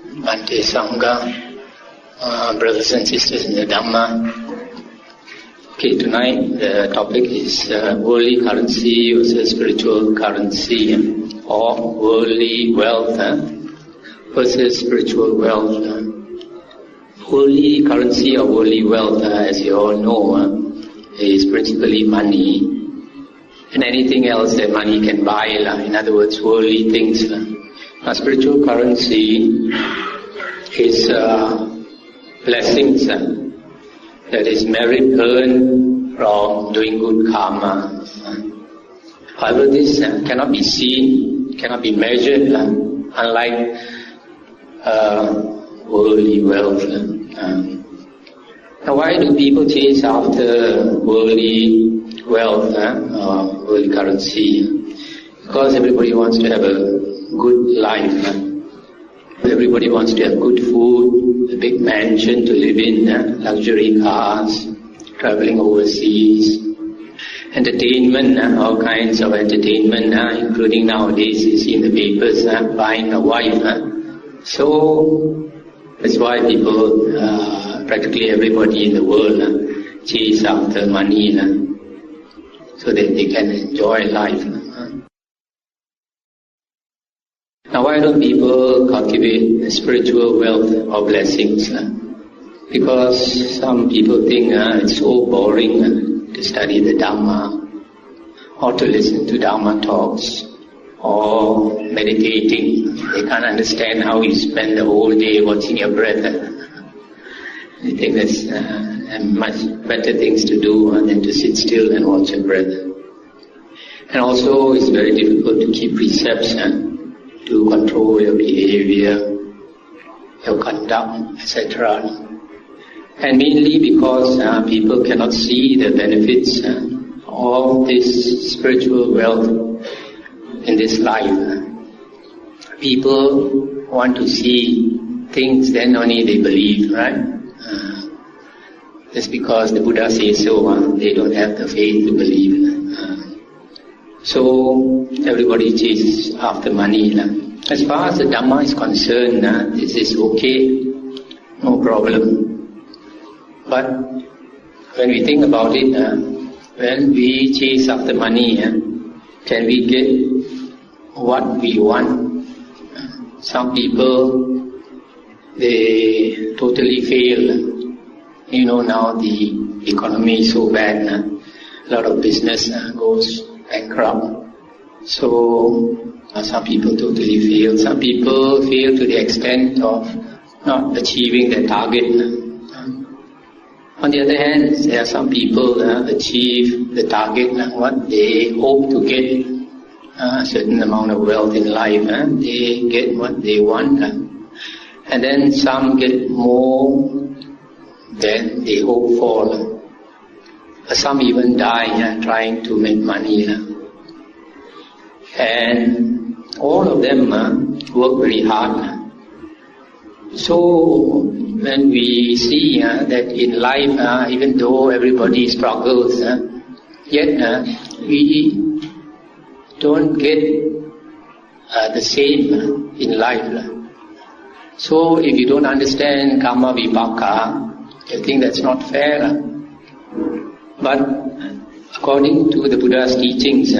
Bhante Sangha, brothers and sisters in the Dhamma. Okay, tonight the topic is worldly currency versus spiritual currency, or worldly wealth versus spiritual wealth. Worldly currency or worldly wealth, as you all know, is principally money and anything else that money can buy. In other words, worldly things. Now, spiritual currency is blessings, that is merit earned from doing good karma. However, this cannot be seen, cannot be measured, unlike worldly wealth. Now, why do people chase after worldly wealth or worldly currency? Because everybody wants to have a good life. Everybody wants to have good food, a big mansion to live in, luxury cars, traveling overseas, entertainment, all kinds of entertainment, including nowadays you see in the papers, buying a wife. So that's why people, practically everybody in the world, chase after money so that they can enjoy life. Now, why don't people cultivate spiritual wealth or blessings? Because some people think it's so boring to study the Dhamma, or to listen to Dhamma talks, or meditating. They can't understand how you spend the whole day watching your breath. They think there's much better things to do than to sit still and watch your breath. And also, it's very difficult to keep precepts, to control your behavior, your conduct, etc. And mainly because people cannot see the benefits of this spiritual wealth in this life. People want to see things, then only they believe, right? Just because the Buddha says so, they don't have the faith to believe. So everybody chases after money. As far as the Dhamma is concerned, this is okay, no problem. But when we think about it, when we chase after money, can we get what we want? Some people, they totally fail. You know, now the economy is so bad, a lot of business goes bankrupt. So some people totally fail. Some people fail to the extent of not achieving their target. On the other hand, there are some people achieve the target, what they hope to get, a certain amount of wealth in life. They get what they want. And then some get more than they hope for. Some even die trying to make money. And all of them work very hard. So when we see that in life, even though everybody struggles, yet we don't get the same in life. So if you don't understand karma vipaka, you think that's not fair. But according to the Buddha's teachings,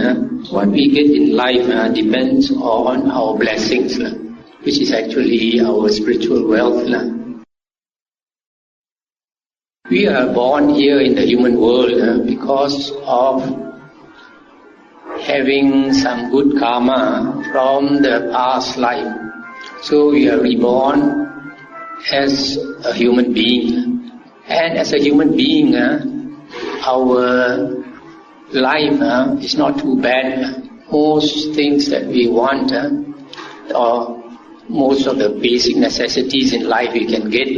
what we get in life depends on our blessings, which is actually our spiritual wealth. We are born here in the human world because of having some good karma from the past life. So we are reborn as a human being. And as a human being, our life is not too bad. Most things that we want, or most of the basic necessities in life we can get.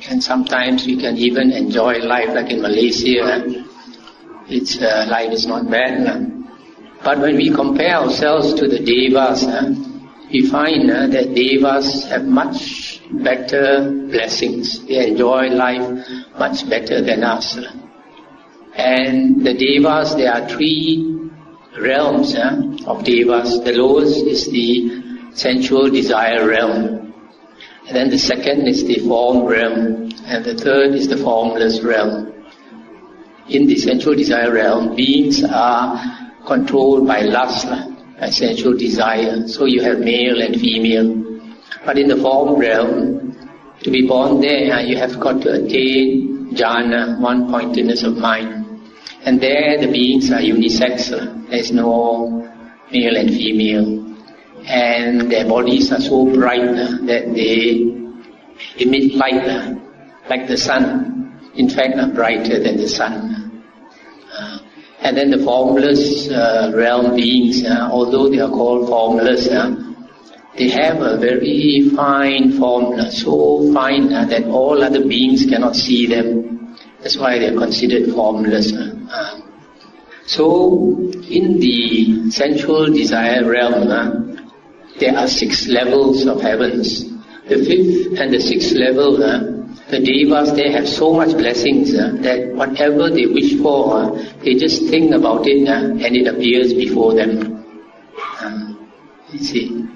And sometimes we can even enjoy life, like in Malaysia. Life is not bad. But when we compare ourselves to the Devas, we find that Devas have much better blessings. They enjoy life much better than us. And the Devas, there are 3 realms of Devas. The lowest is the sensual desire realm. And then the second is the form realm, and the third is the formless realm. In the sensual desire realm, beings are controlled by lust, by sensual desire. So you have male and female. But in the form realm, to be born there, you have got to attain jhana, one-pointedness of mind. And there the beings are unisex. There is no male and female. And their bodies are so bright that they emit light like the sun. In fact, are brighter than the sun. And then the formless realm beings, although they are called formless, they have a very fine form, so fine that all other beings cannot see them. That's why they are considered formless. So, in the sensual desire realm, there are 6 levels of heavens. The 5th and the 6th level, the devas there have so much blessings that whatever they wish for, they just think about it and it appears before them. You see.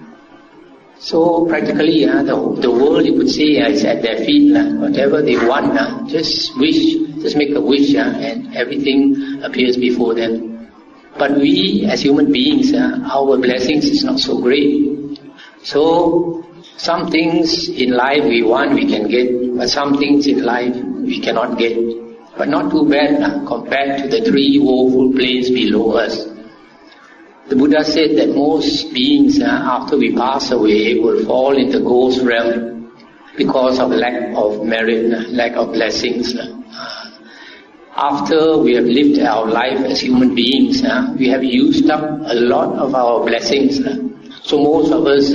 So practically, the world, you could say, is at their feet. Whatever they want, just wish, just make a wish, and everything appears before them. But we, as human beings, our blessings is not so great. So some things in life we want, we can get, but some things in life we cannot get. But not too bad compared to the 3 woeful planes below us. The Buddha said that most beings, after we pass away, will fall in the ghost realm because of lack of merit, lack of blessings. After we have lived our life as human beings, we have used up a lot of our blessings. So most of us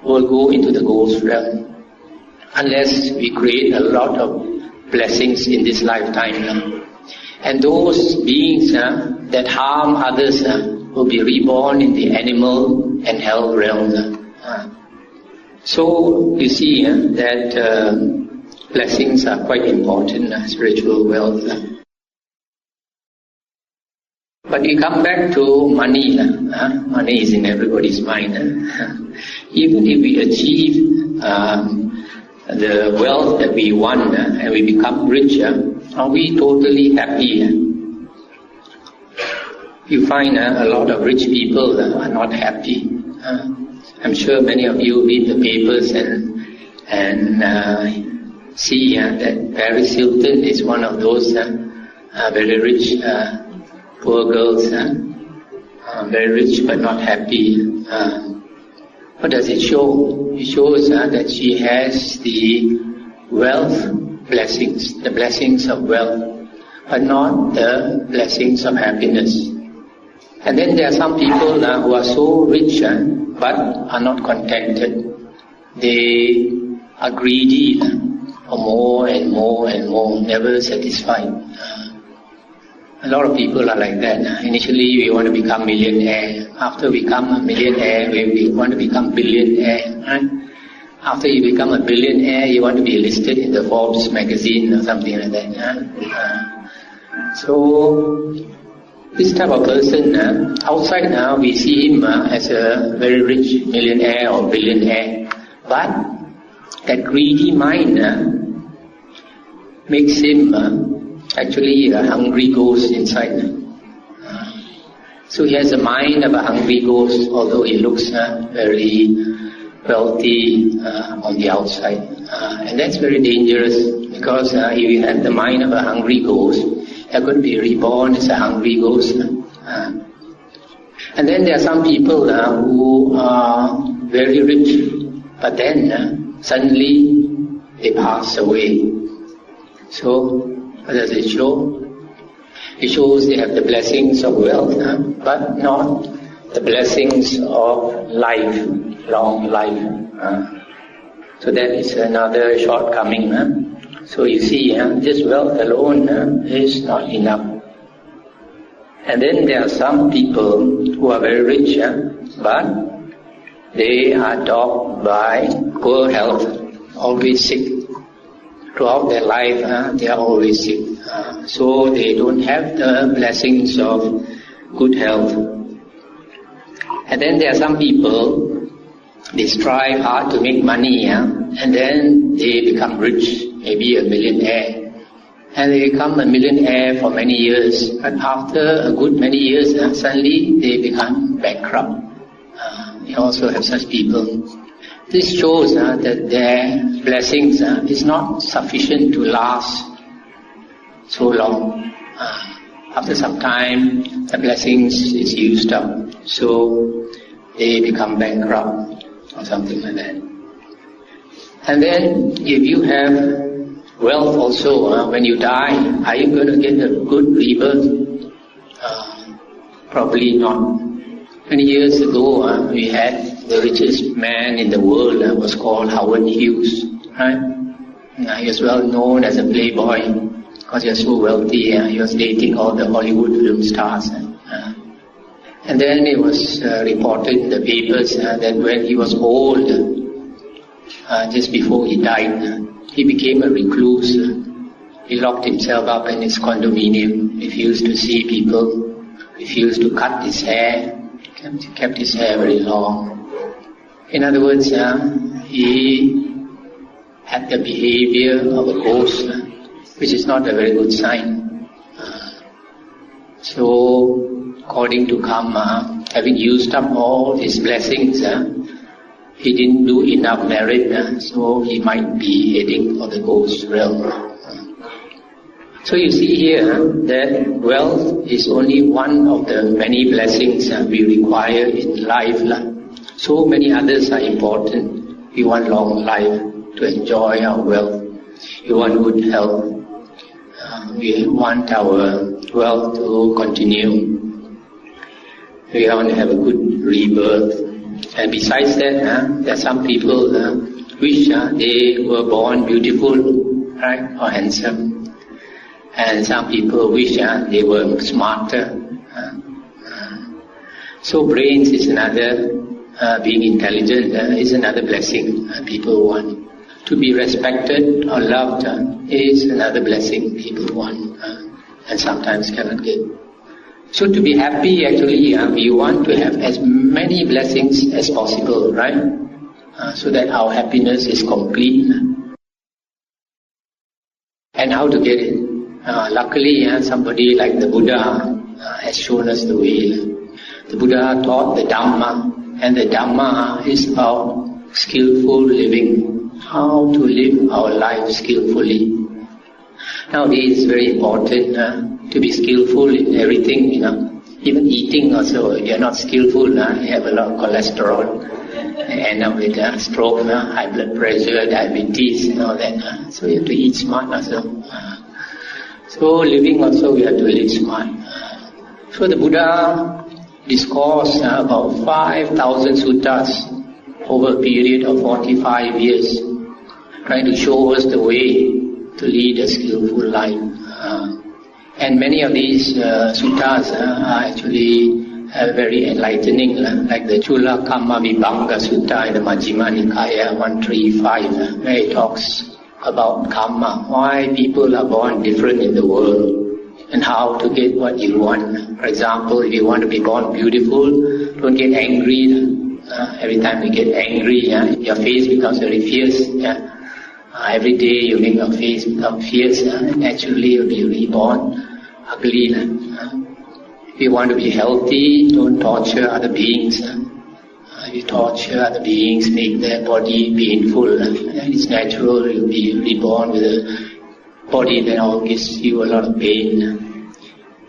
will go into the ghost realm unless we create a lot of blessings in this lifetime. And those beings that harm others will be reborn in the animal and hell realms. So you see that blessings are quite important, spiritual wealth. But we come back to money. Money is in everybody's mind. Even if we achieve the wealth that we want and we become richer, are we totally happy? You find a lot of rich people are not happy. I'm sure many of you read the papers and see that Paris Hilton is one of those very rich poor girls, very rich but not happy. What does it show? It shows that she has the wealth blessings, the blessings of wealth, but not the blessings of happiness. And then there are some people who are so rich but are not contented. They are greedy for more and more and more, never satisfied. A lot of people are like that. Initially we want to become millionaire. After we become a millionaire, we want to become billionaire. Right? After you become a billionaire, you want to be listed in the Forbes magazine or something like that. So this type of person, outside now we see him as a very rich millionaire or billionaire. But that greedy mind makes him actually a hungry ghost inside. So he has the mind of a hungry ghost, although he looks very wealthy on the outside. And that's very dangerous, because if you have the mind of a hungry ghost, you're going to be reborn as a hungry ghost. And then there are some people who are very rich, but then suddenly they pass away. So what does it show? It shows they have the blessings of wealth, but not the blessings of life, long life. So that is another shortcoming. So you see, this wealth alone is not enough. And then there are some people who are very rich, but they are dogged by poor health, always sick. Throughout their life, they are always sick. So they don't have the blessings of good health. And then there are some people They strive hard to make money, and then they become rich, maybe a millionaire. And they become a millionaire for many years, but after a good many years, suddenly they become bankrupt. We also have such people. This shows that their blessings is not sufficient to last so long. After some time, the blessings is used up, so they become bankrupt or something like that. And then if you have wealth also, when you die, are you going to get a good rebirth? Probably not. Many years ago, we had the richest man in the world was called Howard Hughes, right? He was well known as a playboy because he was so wealthy. He was dating all the Hollywood film stars. And then it was reported in the papers that when he was old, just before he died, he became a recluse. He locked himself up in his condominium, refused to see people, refused to cut his hair, kept his hair very long. In other words, he had the behavior of a ghost, which is not a very good sign. So, according to karma, having used up all his blessings, he didn't do enough merit, so he might be heading for the ghost realm. So you see here that wealth is only one of the many blessings we require in life. So many others are important. We want long life to enjoy our wealth. We want good health. We want our wealth to continue. We want to have a good rebirth. And besides that, there are some people wish they were born beautiful, right, or handsome. And some people wish they were smarter. So brains is another, being intelligent is another blessing people want. To be respected or loved is another blessing people want and sometimes cannot get. So to be happy, actually, we want to have as many blessings as possible, right? So that our happiness is complete. And how to get it? Luckily, somebody like the Buddha has shown us the way. The Buddha taught the Dhamma, and the Dhamma is about skillful living, how to live our life skillfully. Nowadays, it's very important to be skillful in everything, Even eating also, if you're not skillful, you have a lot of cholesterol. You end up with stroke, high blood pressure, diabetes, and all that. So you have to eat smart also. So living also, we have to live smart. So the Buddha discoursed about 5,000 suttas over a period of 45 years, trying to show us the way to lead a skillful life. And many of these suttas are actually very enlightening, like the Chula Kamma Vibhanga Sutta in the Majjhima Nikaya 135, where it talks about karma, why people are born different in the world, and how to get what you want. For example, if you want to be born beautiful, don't get angry. Every time you get angry, your face becomes very fierce. Every day you make your face become fierce, naturally you'll be reborn ugly. If you want to be healthy, don't torture other beings. If you torture other beings, make their body painful, it's natural you'll be reborn with a body that all gives you a lot of pain.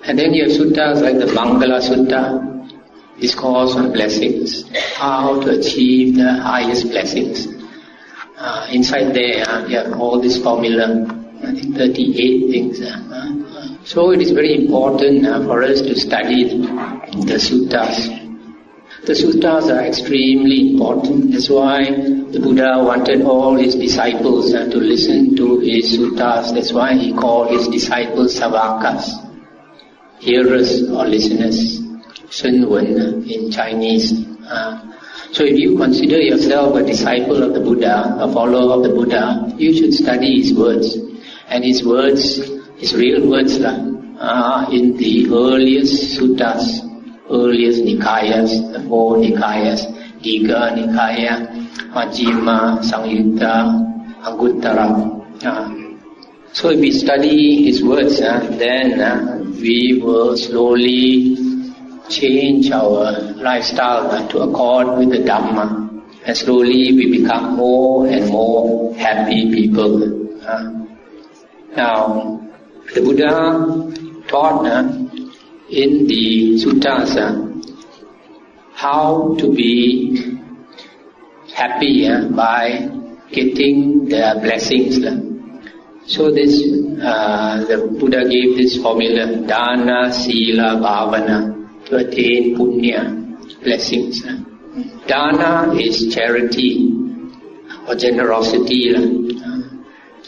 And then you have suttas like the Mangala Sutta, discourse on blessings, how to achieve the highest blessings. Inside there, you have all this formula, I think 38 things. So it is very important for us to study the suttas. The suttas are extremely important. That's why the Buddha wanted all his disciples to listen to his suttas. That's why he called his disciples savakas, hearers or listeners, Sun Wen in Chinese. So if you consider yourself a disciple of the Buddha, a follower of the Buddha, you should study his words. And his words, his real words, are in the earliest suttas, earliest Nikayas, the 4 Nikayas, Digha Nikaya, Majjhima, Samyutta, Anguttara. So if we study his words, then we will slowly change our lifestyle to accord with the Dhamma. And slowly we become more and more happy people. Now, the Buddha taught in the suttas how to be happy by getting the blessings. So this, the Buddha gave this formula, Dana, Sila, Bhavana, to attain punya, blessings. Dana is charity or generosity.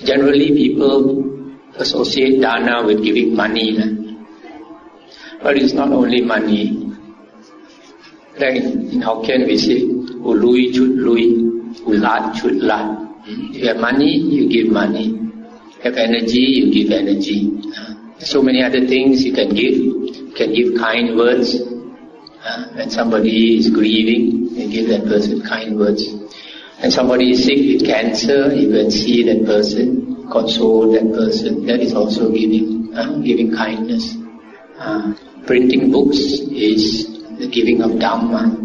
Generally people associate dana with giving money. But it's not only money. Like in Hokkien we say, U lui chut lui, U lat chut lat. If you have money, you give money. If you have energy, you give energy. So many other things you can give. You can give kind words. When somebody is grieving, you give that person kind words. When somebody is sick with cancer, you can see that person, console that person. That is also giving kindness. Printing books is the giving of Dhamma.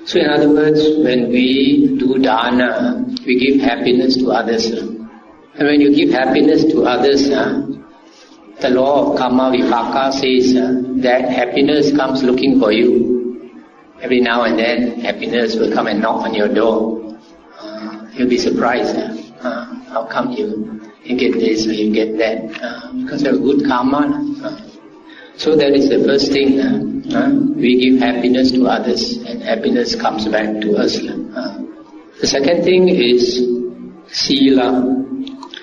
So in other words, when we do dana, we give happiness to others. And when you give happiness to others, the law of karma vipaka says that happiness comes looking for you. Every now and then, happiness will come and knock on your door. You'll be surprised. How come you get this or you get that? Because of good karma. So that is the first thing. We give happiness to others and happiness comes back to us. The second thing is sila.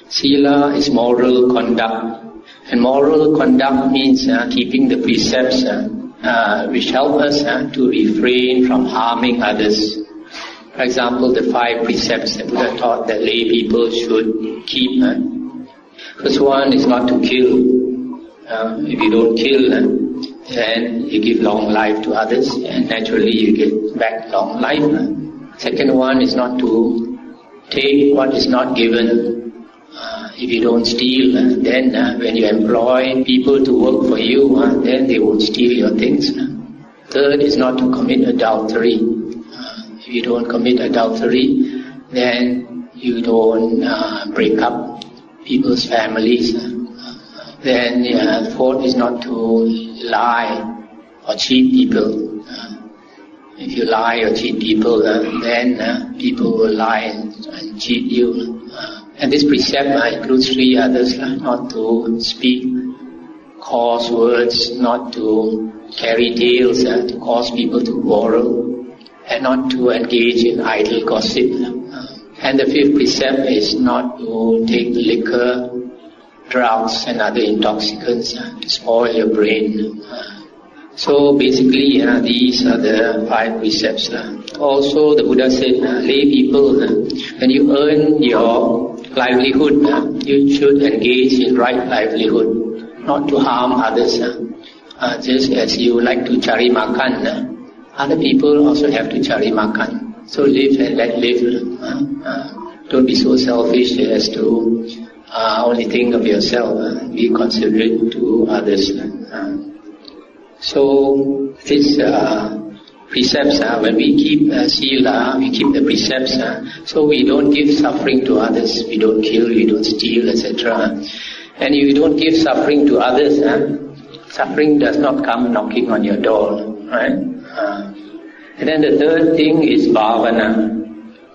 Sila is moral conduct. And moral conduct means keeping the precepts which help us to refrain from harming others. For example, the 5 precepts that Buddha taught that lay people should keep. First one is not to kill. If you don't kill, then you give long life to others and naturally you get back long life. Second one is not to take what is not given. If you don't steal, then when you employ people to work for you, then they won't steal your things. Third is not to commit adultery. If you don't commit adultery, then you don't break up people's families. Then fourth is not to lie or cheat people. If you lie or cheat people, then people will lie and cheat you. And this precept includes 3 others, not to speak coarse words, not to carry tales to cause people to quarrel, and not to engage in idle gossip. And the 5th precept is not to take liquor, drugs and other intoxicants to spoil your brain. So basically these are the 5 precepts. Also the Buddha said, lay people, when you earn your livelihood, you should engage in right livelihood, not to harm others. Just as you like to cari makan, other people also have to cari makan. So live and let live. Don't be so selfish as to only think of yourself. Be considerate to others. So these precepts, when we keep sila, we keep the precepts, so we don't give suffering to others, we don't kill, we don't steal, etc. And if you don't give suffering to others, suffering does not come knocking on your door, right? And then the third thing is bhavana.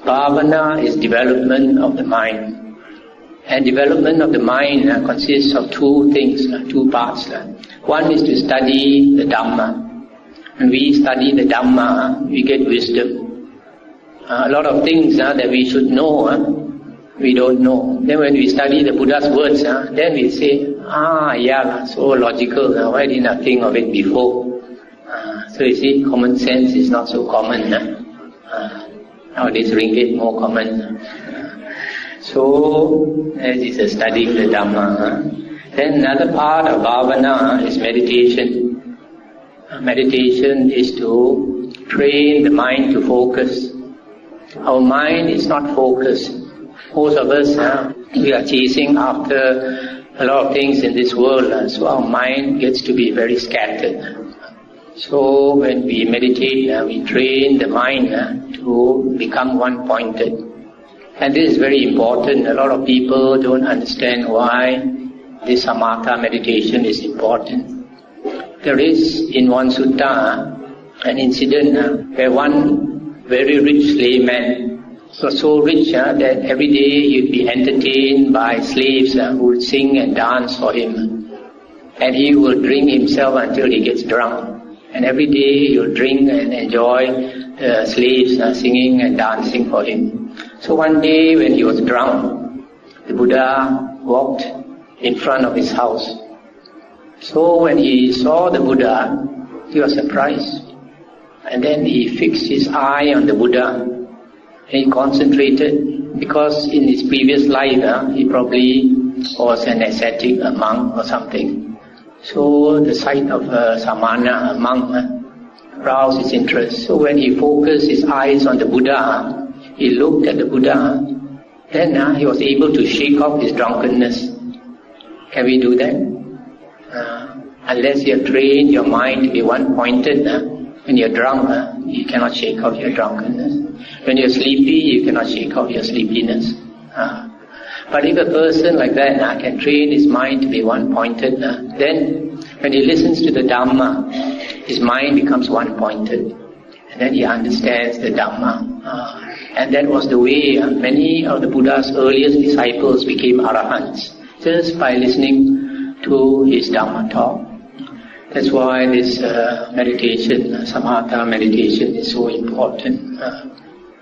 Bhavana is development of the mind. And development of the mind consists of 2 things, 2 parts. One is to study the Dhamma. When we study the Dhamma, we get wisdom. A lot of things that we should know, we don't know. Then when we study the Buddha's words, then we say, so logical, why didn't I think of it before? So you see, common sense is not so common. Nowadays ringgit more common. So, this is studying the Dhamma. Then another part of bhavana is meditation. Meditation is to train the mind to focus. Our mind is not focused. Most of us, we are chasing after a lot of things in this world, so our mind gets to be very scattered. So when we meditate, we train the mind to become one-pointed. And this is very important. A lot of people don't understand why this samatha meditation is important. There is in one sutta an incident where one very rich layman was so rich that every day he'd be entertained by slaves who would sing and dance for him. And he would drink himself until he gets drunk. And every day he would drink and enjoy the slaves singing and dancing for him. So one day when he was drunk, the Buddha walked in front of his house. So when he saw the Buddha, he was surprised. And then he fixed his eye on the Buddha and he concentrated, because in his previous life he probably was an ascetic, a monk or something. So the sight of a samana, a monk, roused his interest. So when he focused his eyes on the Buddha, he looked at the Buddha, then he was able to shake off his drunkenness. Can we do that? Unless you have trained your mind to be one-pointed, when you're drunk, you cannot shake off your drunkenness. When you're sleepy, you cannot shake off your sleepiness. But if a person like that can train his mind to be one-pointed, then when he listens to the Dhamma, his mind becomes one-pointed. And then he understands the Dhamma. And that was the way many of the Buddha's earliest disciples became arahants, just by listening to his Dhamma talk. That's why this meditation, samatha meditation, is so important.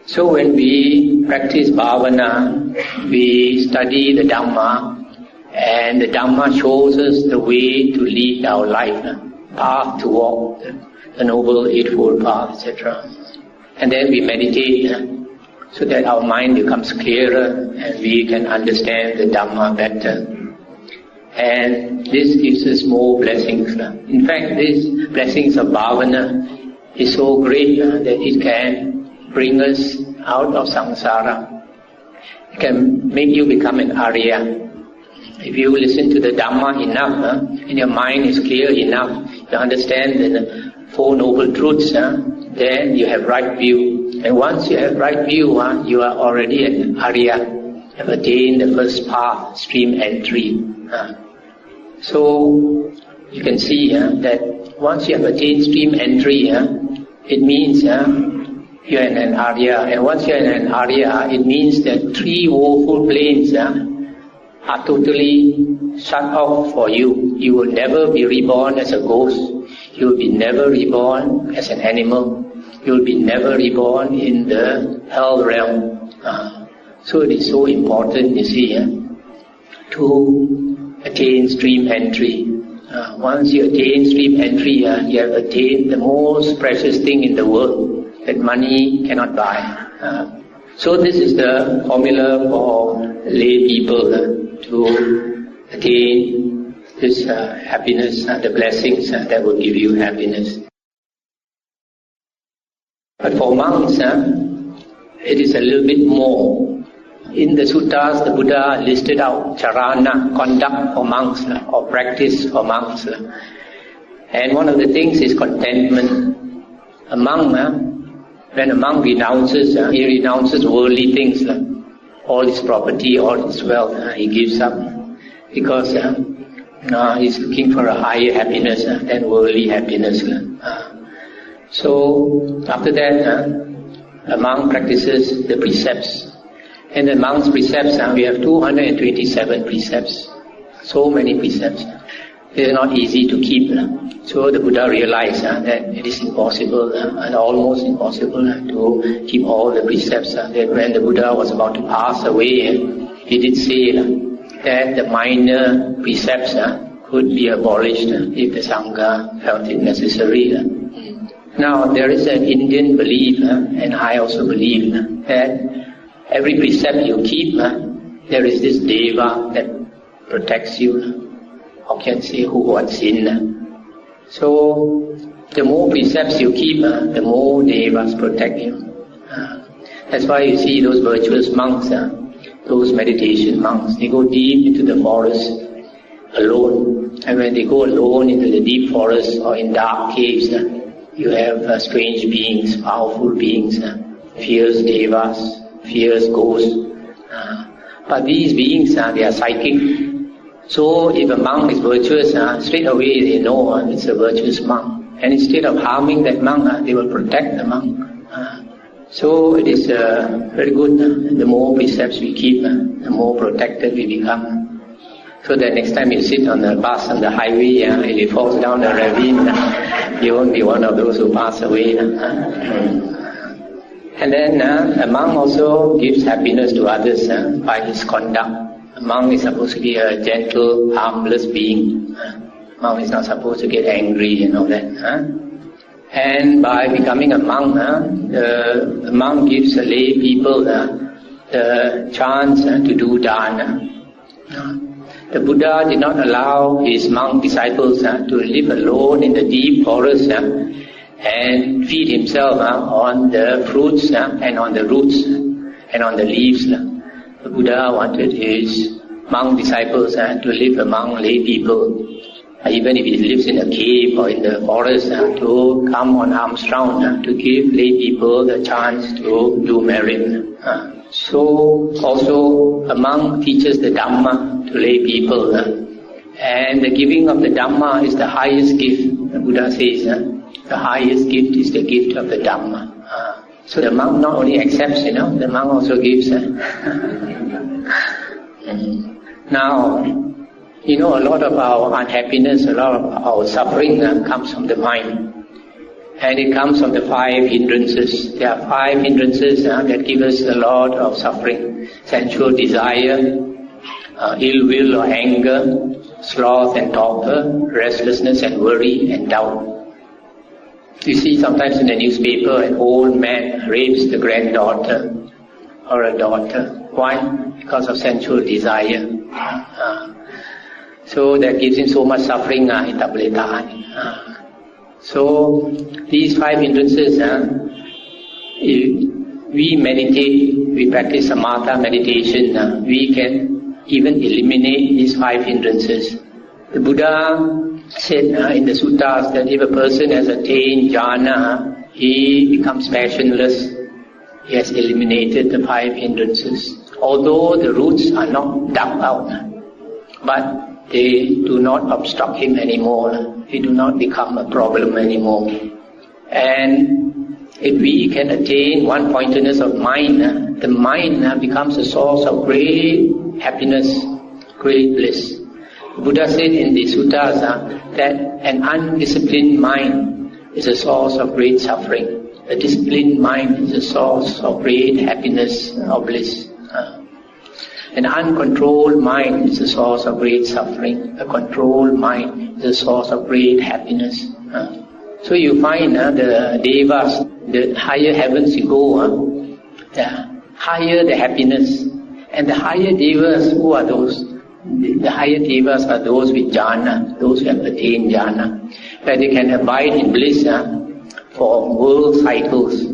So when we practice bhavana, we study the Dhamma, and the Dhamma shows us the way to lead our life, path to walk, the Noble Eightfold Path, etc. And then we meditate so that our mind becomes clearer and we can understand the Dhamma better. And this gives us more blessings. In fact, these blessings of bhavana is so great that it can bring us out of samsara. It can make you become an Arya. If you listen to the Dhamma enough, and your mind is clear enough, you understand the Four Noble Truths, then you have right view. And once you have right view, you are already an Arya. You have attained the first path, stream entry. So you can see that once you have attained stream entry, it means you are an Arya. And once you are an Arya, it means that three woeful planes are totally shut off for you. You will never be reborn as a ghost. You will be never reborn as an animal. You will be never reborn in the hell realm. So it is so important, you see, to attain stream entry. Once you attain stream entry, you have attained the most precious thing in the world that money cannot buy. So this is the formula for lay people to attain this happiness, the blessings that will give you happiness. But for monks, it is a little bit more. In the suttas, the Buddha listed out charana, conduct for monks, or practice for monks. And one of the things is contentment. A monk, when a monk renounces, he renounces worldly things, all his property, all his wealth, he gives up, because he's looking for a higher happiness than worldly happiness. So after that, a monk practices the precepts. And the monk's precepts, we have 227 precepts. So many precepts. They are not easy to keep. So the Buddha realized that it is impossible and almost impossible to keep all the precepts. That when the Buddha was about to pass away, he did say that the minor precepts could be abolished if the Sangha felt it necessary. Now there is an Indian belief, and I also believe, that every precept you keep, there is this Deva that protects you. How can say who wants sin? So The more precepts you keep, the more devas protect you. That's why you see those virtuous monks, those meditation monks, they go deep into the forest alone. And when they go alone into the deep forest or in dark caves, you have strange beings, powerful beings, fierce devas, fierce ghosts. But these beings, they are psychic. So if a monk is virtuous, straight away they know it's a virtuous monk. And instead of harming that monk, they will protect the monk. So it is very good. The more precepts we keep, the more protected we become. So that next time you sit on the bus on the highway, and it falls down the ravine, you won't be one of those who pass away. And then a monk also gives happiness to others by his conduct. A monk is supposed to be a gentle, harmless being. Monk is not supposed to get angry and all that. And by becoming a monk, the monk gives lay people the chance to do dana. The Buddha did not allow his monk disciples to live alone in the deep forest and feed himself on the fruits and on the roots and on the leaves. The Buddha wanted his monk disciples to live among lay people, even if he lives in a cave or in the forest, to come on arm's round to give lay people the chance to do merit. So also a monk teaches the Dhamma to lay people, and the giving of the Dhamma is the highest gift. The Buddha says the highest gift is the gift of the Dhamma. So the monk not only accepts, the monk also gives. Now, a lot of our unhappiness, a lot of our suffering comes from the mind. And it comes from the 5 hindrances. There are 5 hindrances that give us a lot of suffering. Sensual desire, ill will or anger, sloth and torpor, restlessness and worry and doubt. You see sometimes in the newspaper an old man rapes the granddaughter or a daughter. Why? Because of sensual desire. So that gives him so much suffering in Tabletani. So these 5 hindrances, if we meditate, we practice samatha meditation, we can even eliminate these 5 hindrances. The Buddha said in the suttas that if a person has attained jhana, he becomes passionless. He has eliminated the 5 hindrances. Although the roots are not dug out, but they do not obstruct him anymore. They do not become a problem anymore. And if we can attain one-pointedness of mind, the mind becomes a source of great happiness, great bliss. The Buddha said in the suttas that an undisciplined mind is a source of great suffering. A disciplined mind is a source of great happiness or bliss. An uncontrolled mind is a source of great suffering. A controlled mind is a source of great happiness. So you find the devas, the higher heavens you go, the higher the happiness. And the higher devas, who are those? The higher devas are those with jhana, those who have attained jhana, where they can abide in bliss for world cycles.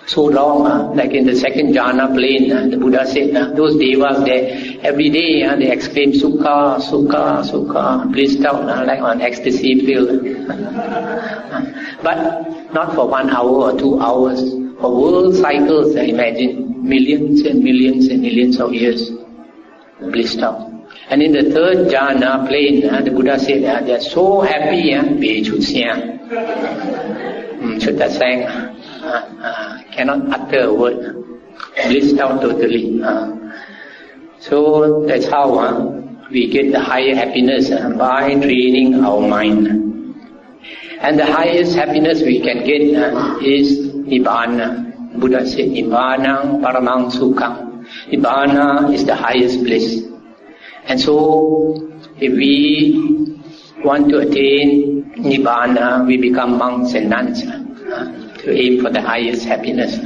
So long, like in the second jhana plane, the Buddha said, those devas there, every day they exclaim sukha, sukha, sukha, blissed out like on ecstasy pill. But not for 1 hour or 2 hours, for world cycles, imagine, millions and millions and millions of years, blissed out. And in the third jhana plane, the Buddha said, they are so happy, cannot utter a word, blissed out totally. So that's how we get the higher happiness by training our mind. And the highest happiness we can get is Nibbana. Buddha said, Nibbanang paramang sukham. Nibbana is the highest bliss. And so, if we want to attain Nibbana, we become monks and nuns to aim for the highest happiness.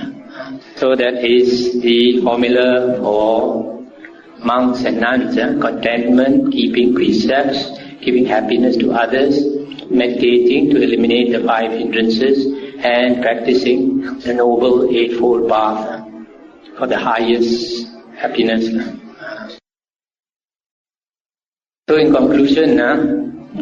So that is the formula for monks and nuns: contentment, keeping precepts, giving happiness to others, meditating to eliminate the 5 hindrances, and practicing the Noble Eightfold Path for the highest happiness. So in conclusion,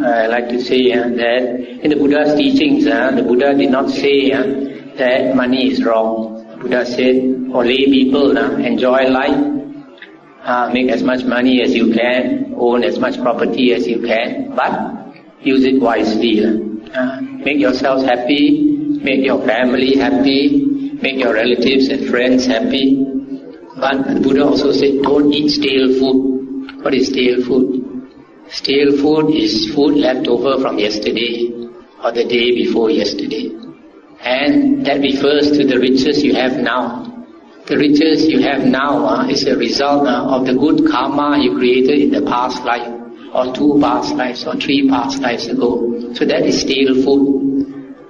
I like to say that in the Buddha's teachings, the Buddha did not say that money is wrong. The Buddha said, for lay people, enjoy life, make as much money as you can, own as much property as you can, but use it wisely. Make yourselves happy, make your family happy, make your relatives and friends happy. But the Buddha also said, don't eat stale food. What is stale food? Stale food is food left over from yesterday or the day before yesterday. And that refers to the riches you have now. The riches you have now is a result of the good karma you created in the past life, or 2 past lives, or 3 past lives ago. So that is stale food.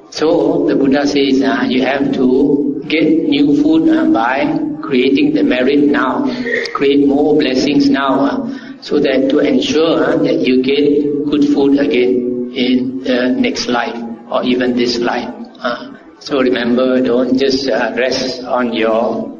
So the Buddha says you have to get new food by creating the merit now, create more blessings now, so that to ensure that you get good food again in the next life or even this life. So remember, don't just rest on your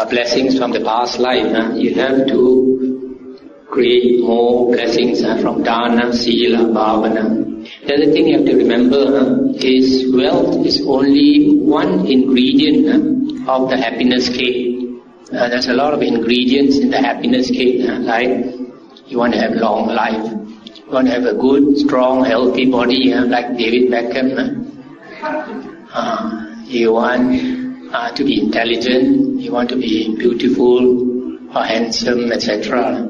blessings from the past life. You have to create more blessings from dana, sila, bhavana. The other thing you have to remember is wealth is only one ingredient of the happiness cake. There's a lot of ingredients in the happiness cake, like you want to have long life, you want to have a good, strong, healthy body, like David Beckham. You want to be intelligent, you want to be beautiful or handsome, etc.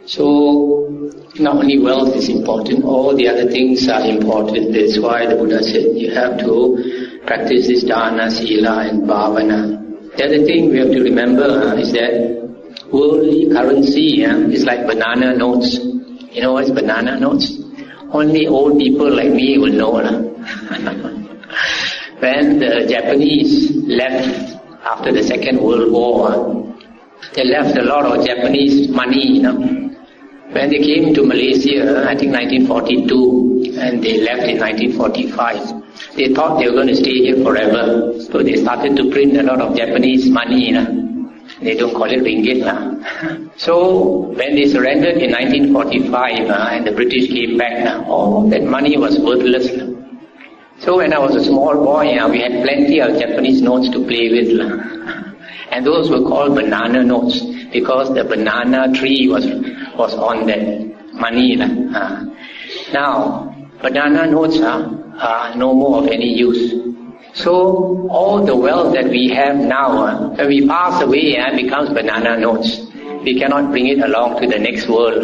So not only wealth is important, all the other things are important. That's why the Buddha said you have to practice this dana, sila and bhavana. The other thing we have to remember is that worldly currency is like banana notes. You know what is banana notes? Only old people like me will know. When the Japanese left after the Second World War, they left a lot of Japanese money, When they came to Malaysia, I think 1942, and they left in 1945, they thought they were going to stay here forever. So they started to print a lot of Japanese money, They don't call it ringgit. So when they surrendered in 1945 and the British came back, all that money was worthless. So when I was a small boy, we had plenty of Japanese notes to play with. And those were called banana notes because the banana tree was on that money. Now, banana notes are no more of any use. So all the wealth that we have now, when we pass away, becomes banana notes. We cannot bring it along to the next world.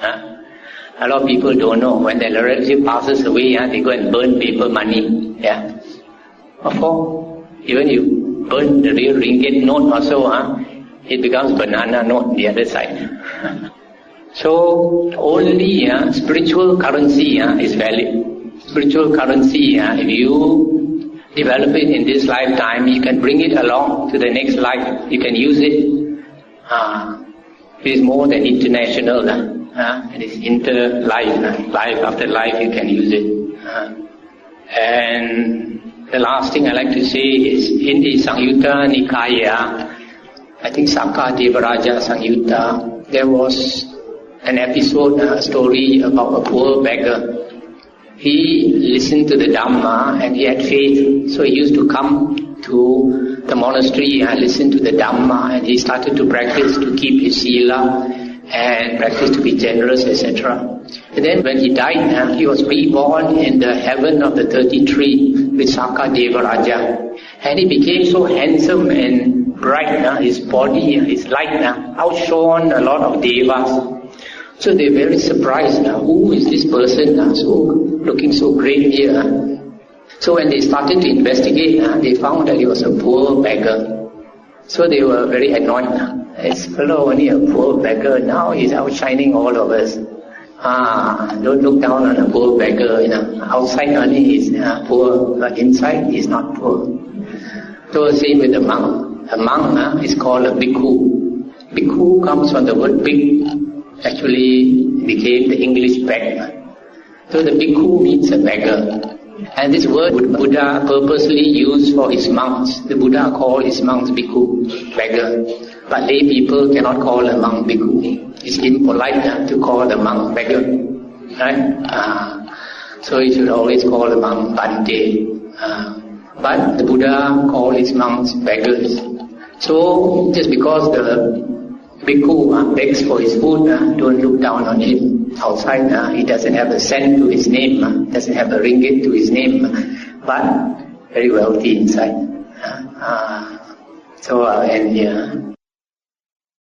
A lot of people don't know. When their relative passes away, they go and burn paper money. What for? Even you burn the real ringgit note also, it becomes banana note the other side. So only spiritual currency is valid. Spiritual currency, if you develop it in this lifetime, you can bring it along to the next life. You can use it. It is more than international. It is inter-life. Life after life you can use it. And the last thing I like to say is in the Sangyutta Nikaya, I think Sakka Devaraja Sangyutta, there was an episode, a story about a poor beggar. He listened to the Dhamma and he had faith. So he used to come to the monastery and listen to the Dhamma, and he started to practice to keep his sila and practice to be generous, etc. And then when he died, he was reborn in the heaven of the 33 with Sakka Devaraja. And he became so handsome and bright, his body, his light outshone a lot of devas. So they're very surprised who is this person looking so great here? So when they started to investigate, they found that he was a poor beggar. So they were very annoyed. This fellow only a poor beggar, now he's outshining all of us. Don't look down on a poor beggar. Outside only he's poor, but inside he's not poor. So same with the monk. A monk is called a bhikkhu. Bhikkhu comes from the word bhik. Actually, became the English beggar. So the bhikkhu means a beggar. And this word Buddha purposely used for his monks. The Buddha called his monks bhikkhu, beggar. But lay people cannot call a monk bhikkhu. It's impolite to call the monk beggar. Right? So you should always call the monk Bhante. But the Buddha called his monks beggars. So just because the bhikkhu begs for his food, don't look down on him. Outside, he doesn't have a cent to his name, doesn't have a ringgit to his name, but very wealthy inside. So I'll end here.